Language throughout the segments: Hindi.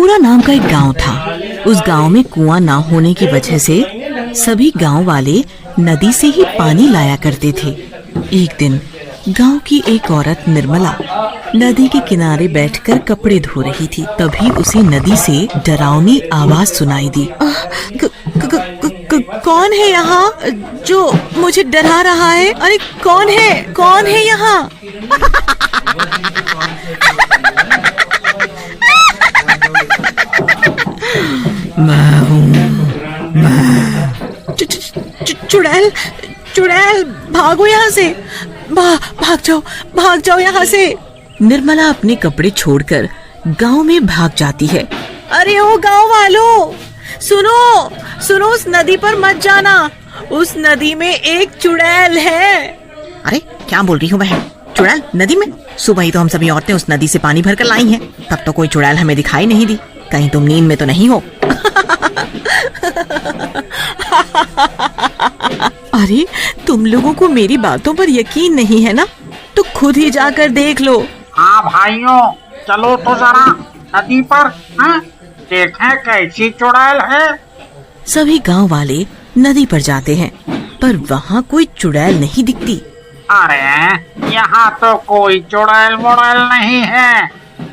त्रिपुरा नाम का एक गांव था। उस गांव में कुआं ना होने की वजह से सभी गांव वाले नदी से ही पानी लाया करते थे। एक दिन गांव की एक औरत निर्मला नदी के किनारे बैठकर कपड़े धो रही थी। तभी उसे नदी से डरावनी आवाज सुनाई दी। कौन है यहाँ जो मुझे डरा रहा है? अरे कौन है यहाँ? मैं हूँ। चुड़ैल भागो यहाँ से, भाग जाओ यहाँ से। निर्मला अपने कपड़े छोड़कर गांव में भाग जाती है। अरे ओ गांव वालों, सुनो, उस नदी पर मत जाना, उस नदी में एक चुड़ैल है। अरे क्या बोल रही हूँ बहन? चुड़ैल नदी में? सुबह ही तो हम सभी औरतें उस नदी से पानी भरकर लाई हैं, तब तो कोई चुड़ैल हमें दिखाई नहीं दी। कहीं तुम नींद में तो नहीं हो? अरे तुम लोगों को मेरी बातों पर यकीन नहीं है ना, तो खुद ही जाकर देख लो। हाँ भाइयों, चलो तो जरा नदी पर देखें कैसी चुड़ैल है। सभी गांव वाले नदी पर जाते हैं, पर वहाँ कोई चुड़ैल नहीं दिखती। अरे यहाँ तो कोई चुड़ैल मुड़ैल नहीं है,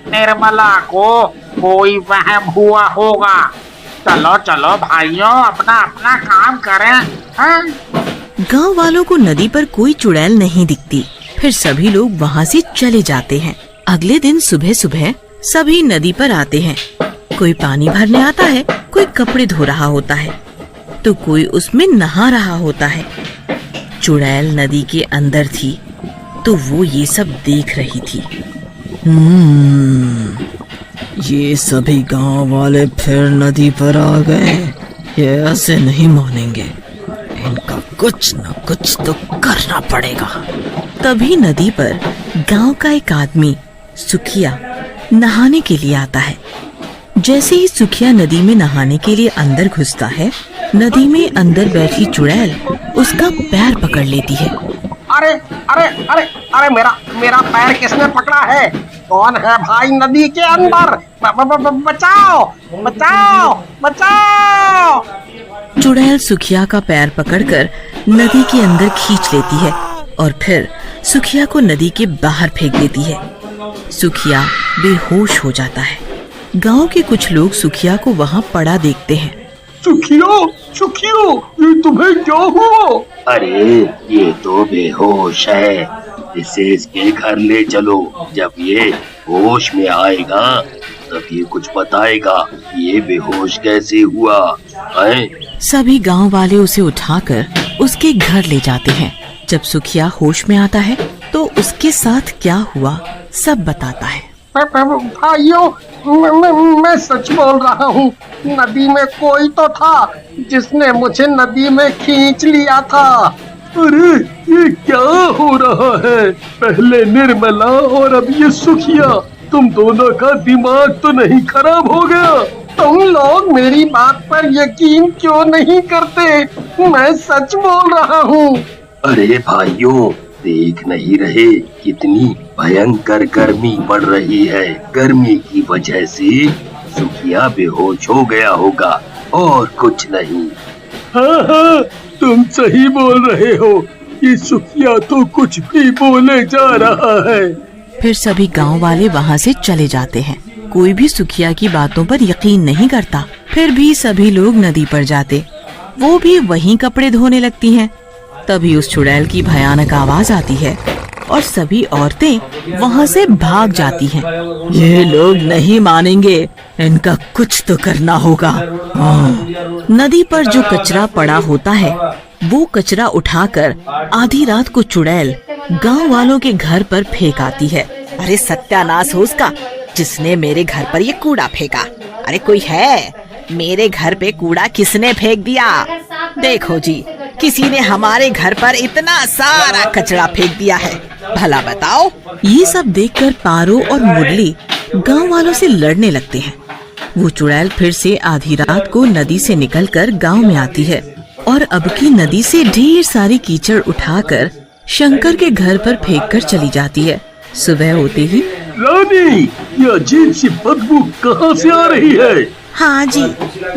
निर्मला को कोई वहम हुआ होगा। चलो भाइयों, अपना काम करें। गांव वालों को नदी पर कोई चुड़ैल नहीं दिखती। फिर सभी लोग वहाँ से चले जाते हैं। अगले दिन सुबह सुबह सभी नदी पर आते हैं। कोई पानी भरने आता है, कोई कपड़े धो रहा होता है, तो कोई उसमें नहा रहा होता है। चुड़ैल नदी के अंदर थी, तो वो ये सब देख रही थी। ये सभी गांव वाले फिर नदी पर आ गए। ये ऐसे नहीं मानेंगे, इनका कुछ न कुछ तो करना पड़ेगा। तभी नदी पर गांव का एक आदमी सुखिया नहाने के लिए आता है। जैसे ही सुखिया नदी में नहाने के लिए अंदर घुसता है, नदी में अंदर बैठी चुड़ैल उसका पैर पकड़ लेती है। अरे अरे अरे अरे मेरा पैर किसने पकड़ा है? कौन है भाई नदी के अंदर? बचाओ बचाओ बचाओ। चुड़ैल सुखिया का पैर पकड़कर नदी के अंदर खींच लेती है और फिर सुखिया को नदी के बाहर फेंक देती है। सुखिया बेहोश हो जाता है। गांव के कुछ लोग सुखिया को वहाँ पड़ा देखते हैं। सुखियो, ये तुम्हें क्या हुआ? अरे ये तो बेहोश है, इसे इसके घर ले चलो। जब ये होश में आएगा तब ये कुछ बताएगा ये बेहोश कैसे हुआ है। सभी गांव वाले उसे उठाकर उसके घर ले जाते हैं। जब सुखिया होश में आता है तो उसके साथ क्या हुआ सब बताता है। भाइयों, मैं सच बोल रहा हूँ, नदी में कोई तो था जिसने मुझे नदी में खींच लिया था। अरे ये क्या हो रहा है? पहले निर्मला और अब ये सुखिया, तुम दोनों का दिमाग तो नहीं खराब हो गया? तुम लोग मेरी बात पर यकीन क्यों नहीं करते? मैं सच बोल रहा हूँ। अरे भाइयों, देख नहीं रहे कितनी भयंकर गर्मी पड़ रही है। गर्मी की वजह से सुखिया बेहोश हो गया होगा और कुछ नहीं। हाँ, तुम सही बोल रहे हो। ये सुखिया तो कुछ भी बोले जा रहा है। फिर सभी गांव वाले वहाँ से चले जाते हैं। कोई भी सुखिया की बातों पर यकीन नहीं करता। फिर भी सभी लोग नदी पर जाते, वो भी वहीं कपड़े धोने लगती हैं। तभी उस चुड़ैल की भयानक आवाज आती है और सभी औरतें वहाँ से भाग जाती हैं। ये लोग नहीं मानेंगे, इनका कुछ तो करना होगा। नदी पर जो कचरा पड़ा होता है, वो कचरा उठाकर आधी रात को चुड़ैल गांव वालों के घर पर फेंक आती है। अरे सत्यानाश हो उसका, जिसने मेरे घर पर ये कूड़ा फेंका। अरे कोई है? मेरे घर पे कूड़ा किसने फेंक दिया? देखो जी, किसी ने हमारे घर पर इतना सारा कचरा फेंक दिया है, भला बताओ। ये सब देखकर पारो और मुरली गांव वालों से लड़ने लगते हैं। वो चुड़ैल फिर से आधी रात को नदी से निकलकर गांव में आती है और अब की नदी से ढेर सारी कीचड़ उठाकर शंकर के घर पर फेंक कर चली जाती है। सुबह होते ही रानी, ये अजीब सी बदबू कहाँ से आ रही है? हाँ जी,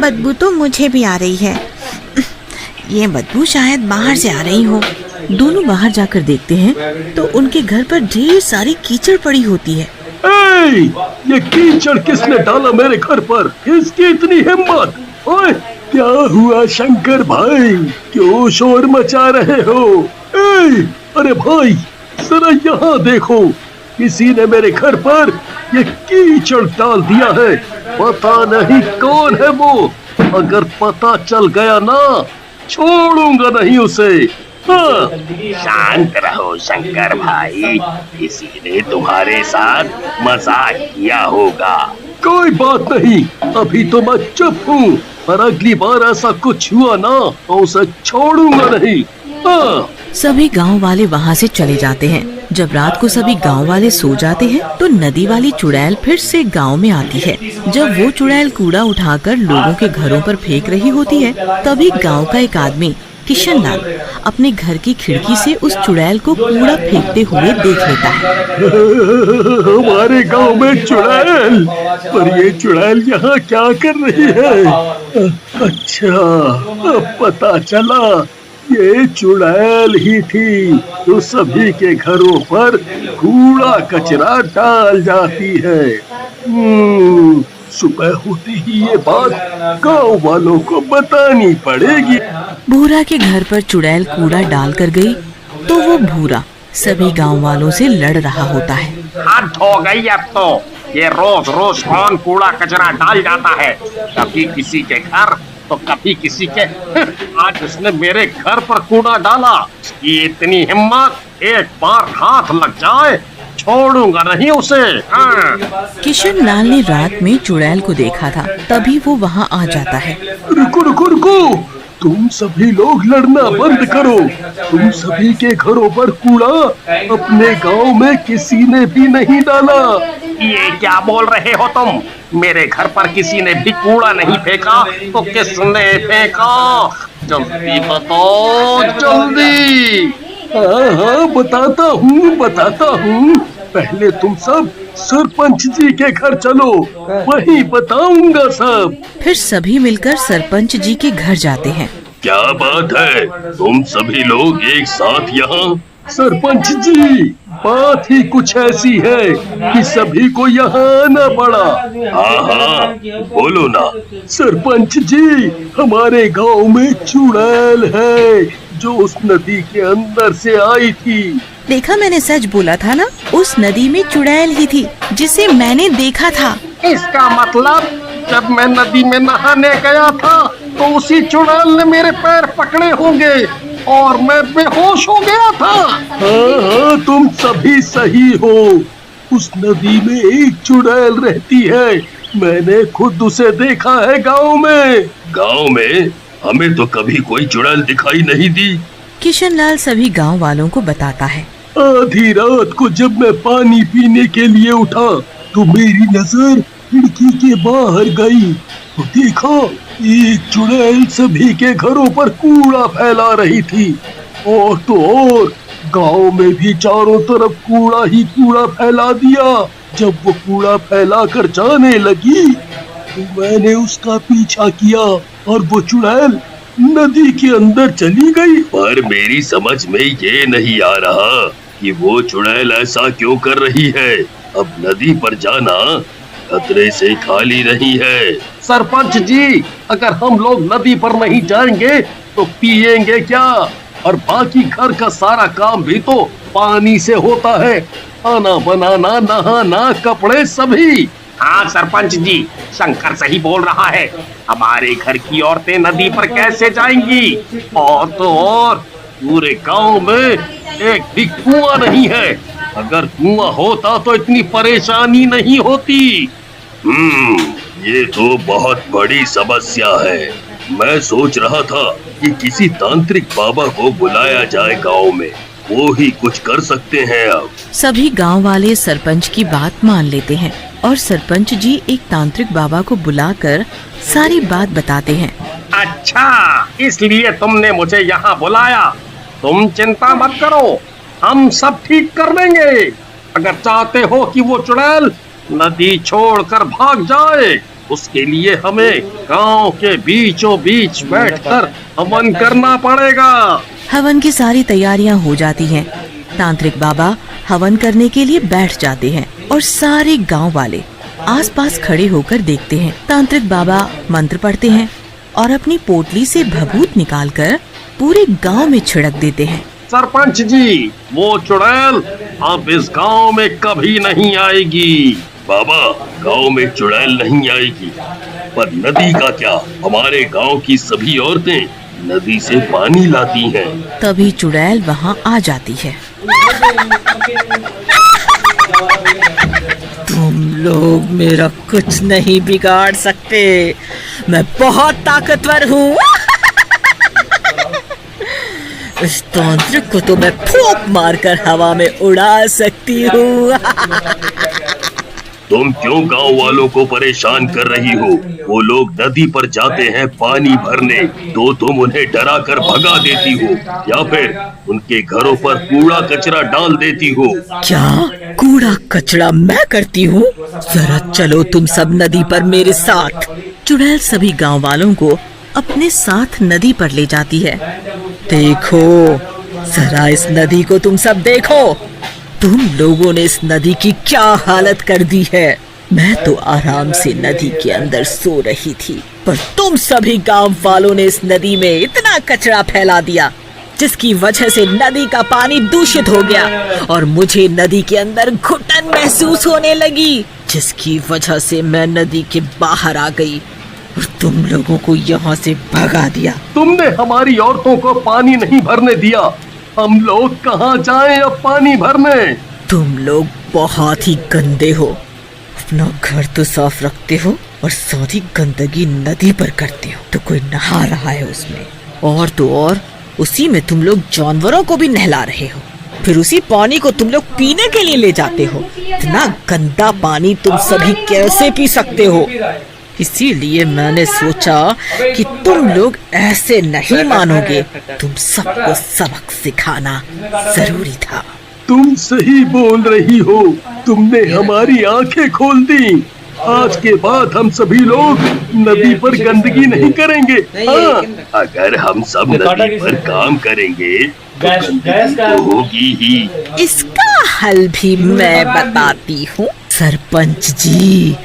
बदबू तो मुझे भी आ रही है। ये बदबू शायद बाहर से आ रही हो। दोनों बाहर जाकर देखते हैं तो उनके घर पर ढेर सारी कीचड़ पड़ी होती है। ए, ये कीचड़ किसने डाला मेरे घर पर? इसकी इतनी हिम्मत! ओए, क्या हुआ शंकर भाई, क्यों शोर मचा रहे हो? ए, अरे भाई, जरा यहाँ देखो, किसी ने मेरे घर पर ये कीचड़ डाल दिया है। पता नहीं कौन है वो। अगर पता चल गया ना, छोड़ूंगा नहीं उसे। हाँ। शांत रहो शंकर भाई, किसी ने तुम्हारे साथ मजाक किया होगा। कोई बात नहीं, अभी तो मैं चुप हूँ, पर अगली बार ऐसा कुछ हुआ ना तो उसे छोड़ूंगा नहीं। हाँ। सभी गांव वाले वहां से चले जाते हैं। जब रात को सभी गांव वाले सो जाते हैं तो नदी वाली चुड़ैल फिर से गांव में आती है। जब वो चुड़ैल कूड़ा उठाकर लोगों के घरों पर फेंक रही होती है, तभी गांव का एक आदमी किशन लाल अपने घर की खिड़की से उस चुड़ैल को कूड़ा फेंकते हुए देख लेता है। हमारे गांव में चुड़ैल, पर ये चुड़ैल यहाँ क्या कर रही है? अच्छा, अब पता चला, ये चुड़ैल ही थी जो सभी के घरों पर कूड़ा कचरा डाल जाती है। सुबह होते ही ये बात गांव वालों को बतानी पड़ेगी। भूरा के घर पर चुड़ैल कूड़ा डाल कर गई तो वो भूरा सभी गांव वालों से लड़ रहा होता है। हद हो गई अब तो, ये रोज रोज कौन कूड़ा कचरा डाल जाता है, कभी किसी के घर तो कभी किसी के। आज उसने मेरे घर पर कूड़ा डाला, इसकी इतनी हिम्मत, एक बार हाथ लग जाए छोड़ूंगा नहीं उसे। हाँ। किशन लाल ने रात में चुड़ैल को देखा था, तभी वो वहाँ आ जाता है। रुको रुको रुको, तुम सभी लोग लड़ना बंद करो। तुम सभी के घरों पर कूड़ा अपने गांव में किसी ने भी नहीं डाला। ये क्या बोल रहे हो तुम? मेरे घर पर किसी ने भी कूड़ा नहीं फेंका, तो किसने फेंका? जल्दी बताओ, जल्दी। हाँ, बताता हूँ। पहले तुम सब सरपंच जी के घर चलो, वहीं बताऊंगा सब। फिर सभी मिलकर सरपंच जी के घर जाते हैं। क्या बात है, तुम सभी लोग एक साथ यहाँ? सरपंच जी, बात ही कुछ ऐसी है कि सभी को यहाँ आना पड़ा। हाँ, बोलो ना। सरपंच जी, हमारे गांव में चुड़ैल है जो उस नदी के अंदर से आई थी। देखा, मैंने सच बोला था ना, उस नदी में चुड़ैल ही थी जिसे मैंने देखा था। इसका मतलब जब मैं नदी में नहाने गया था तो उसी चुड़ैल ने मेरे पैर पकड़े होंगे और मैं बेहोश हो गया था। हाँ, तुम सभी सही हो। उस नदी में एक चुड़ैल रहती है, मैंने खुद उसे देखा है गांव में। गांव में? हमें तो कभी कोई चुड़ैल दिखाई नहीं दी। किशन लाल सभी गांव वालों को बताता है। आधी रात को जब मैं पानी पीने के लिए उठा तो मेरी नजर खिड़की के बाहर गई तो देखा एक चुड़ैल सभी के घरों पर कूड़ा फैला रही थी। और तो और गांव में भी चारों तरफ कूड़ा ही कूड़ा फैला दिया। जब वो कूड़ा फैला कर जाने लगी तो मैंने उसका पीछा किया और वो चुड़ैल नदी के अंदर चली गई। पर मेरी समझ में ये नहीं आ रहा कि वो चुड़ैल ऐसा क्यों कर रही है। अब नदी पर जाना खतरे से खाली नहीं है। सरपंच जी, अगर हम लोग नदी पर नहीं जाएंगे तो पिएंगे क्या? और बाकी घर का सारा काम भी तो पानी से होता है, खाना बनाना, नहाना, कपड़े सभी। हाँ सरपंच जी, शंकर सही बोल रहा है। हमारे घर की औरतें नदी पर कैसे जाएंगी? और तो और पूरे गांव में एक भी कुआं नहीं है। अगर कुआं होता तो इतनी परेशानी नहीं होती। ये तो बहुत बड़ी समस्या है। मैं सोच रहा था कि किसी तांत्रिक बाबा को बुलाया जाए गांव में, वो ही कुछ कर सकते हैं। अब सभी गांव वाले सरपंच की बात मान लेते हैं और सरपंच जी एक तांत्रिक बाबा को बुलाकर सारी बात बताते हैं। अच्छा, इसलिए तुमने मुझे यहाँ बुलाया। तुम चिंता मत करो, हम सब ठीक कर देंगे। अगर चाहते हो कि वो चुड़ैल नदी छोड़कर भाग जाए, उसके लिए हमें गांव के बीचों बीच बैठकर हवन करना पड़ेगा। हवन की सारी तैयारियां हो जाती हैं। तांत्रिक बाबा हवन करने के लिए बैठ जाते हैं और सारे गांव वाले आसपास खड़े होकर देखते हैं। तांत्रिक बाबा मंत्र पढ़ते हैं और अपनी पोटली से भभूत निकालकर पूरे गांव में छिड़क देते हैं। सरपंच जी, वो चुड़ैल अब इस गांव में कभी नहीं आएगी। बाबा, गांव में चुड़ैल नहीं आएगी, पर नदी का क्या? हमारे गांव की सभी औरतें नदी से पानी लाती हैं। तभी चुड़ैल वहाँ आ जाती है। तुम लोग मेरा कुछ नहीं बिगाड़ सकते, मैं बहुत ताकतवर हूँ। इस तांत्रिक को तो मैं फूंक मारकर हवा में उड़ा सकती हूँ। तुम क्यों गांव वालों को परेशान कर रही हो? वो लोग नदी पर जाते हैं पानी भरने, तो तुम उन्हें डरा कर भगा देती हो या फिर उनके घरों पर कूड़ा कचरा डाल देती हो। क्या कूड़ा कचरा मैं करती हूँ? जरा चलो तुम सब नदी पर मेरे साथ। चुड़ैल सभी गांव वालों को अपने साथ नदी पर ले जाती है। देखो जरा इस नदी को, तुम सब देखो, तुम लोगों ने इस नदी की क्या हालत कर दी है। मैं तो आराम से नदी के अंदर सो रही थी, पर तुम सभी गांव वालों ने इस नदी में इतना कचरा फैला दिया, जिसकी वजह से नदी का पानी दूषित हो गया और मुझे नदी के अंदर घुटन महसूस होने लगी, जिसकी वजह से मैं नदी के बाहर आ गई और तुम लोगों को यहाँ से भगा दिया। तुमने हमारी औरतों को पानी नहीं भरने दिया, हम लोग कहाँ जाएं अब पानी भरने? तुम लोग बहुत ही गंदे हो। अपना घर तो साफ रखते हो और सारी गंदगी नदी पर करते हो, तो कोई नहा रहा है उसमें, और तो और उसी में तुम लोग जानवरों को भी नहला रहे हो। फिर उसी पानी को तुम लोग पीने के लिए ले जाते हो। इतना गंदा पानी तुम सभी कैसे पी सकते हो? इसीलिए मैंने सोचा कि तुम लोग ऐसे नहीं मानोगे, तुम सबको सबक सिखाना जरूरी था। तुम सही बोल रही हो, तुमने हमारी आंखें खोल दी। आज के बाद हम सभी लोग नदी पर गंदगी नहीं करेंगे। हाँ, अगर हम सब नदी पर काम करेंगे तो गंदगी तो होगी ही। इसका हल भी मैं बताती हूँ। सरपंच जी,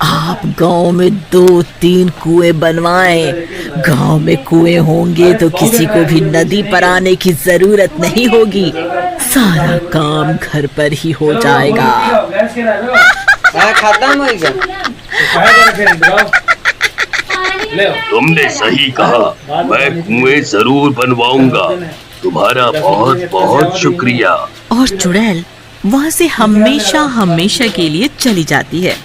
आप गांव में 2-3 कुएं बनवाएं। गांव में कुएं होंगे तो किसी को भी नदी पर आने की जरूरत नहीं होगी, सारा काम घर पर ही हो जाएगा। तुमने सही कहा, मैं कुएं जरूर बनवाऊंगा। तुम्हारा बहुत बहुत शुक्रिया। और चुड़ैल वहाँ से हमेशा हमेशा के लिए चली जाती है।